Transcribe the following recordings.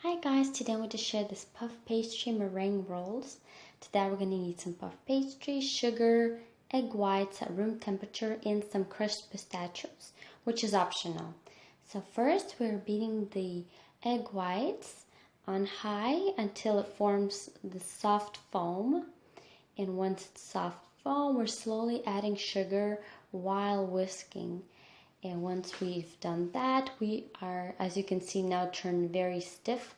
Hi guys, today I want to share this puff pastry meringue rolls. Today we're going to need some puff pastry, sugar, egg whites at room temperature, and some crushed pistachios, which is optional. So first we're beating the egg whites on high until it forms the soft foam. And once it's soft foam, we're slowly adding sugar while whisking. And once we've done that, we are, as you can see now, turned very stiff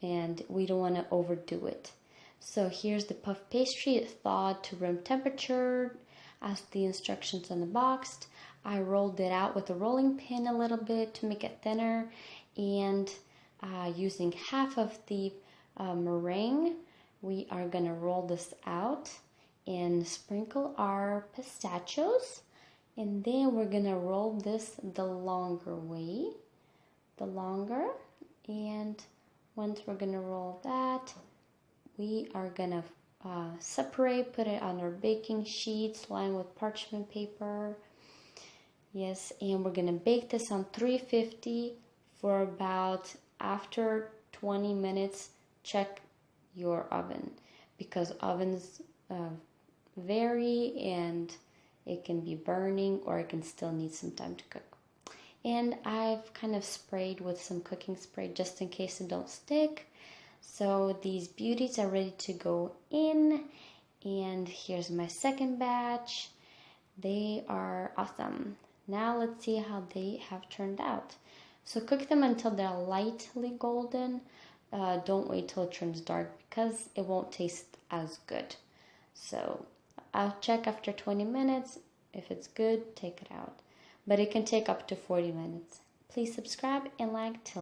and we don't want to overdo it. So here's the puff pastry. It's thawed to room temperature as the instructions on the box. I rolled it out with a rolling pin a little bit to make it thinner, and using half of the meringue, we are going to roll this out and sprinkle our pistachios. And then we're gonna roll this the longer way, and once we're gonna roll that, we are gonna separate, put it on our baking sheets lined with parchment paper. Yes, and we're gonna bake this on 350 for about after 20 minutes. Check your oven because ovens vary and it can be burning or it can still need some time to cook. And I've kind of sprayed with some cooking spray just in case it don't stick. So these beauties are ready to go in. And here's my second batch. They are awesome. Now let's see how they have turned out. So cook them until they're lightly golden. Don't wait till it turns dark because it won't taste as good. So I'll check after 20 minutes. If it's good, take it out. But it can take up to 40 minutes. Please subscribe and like till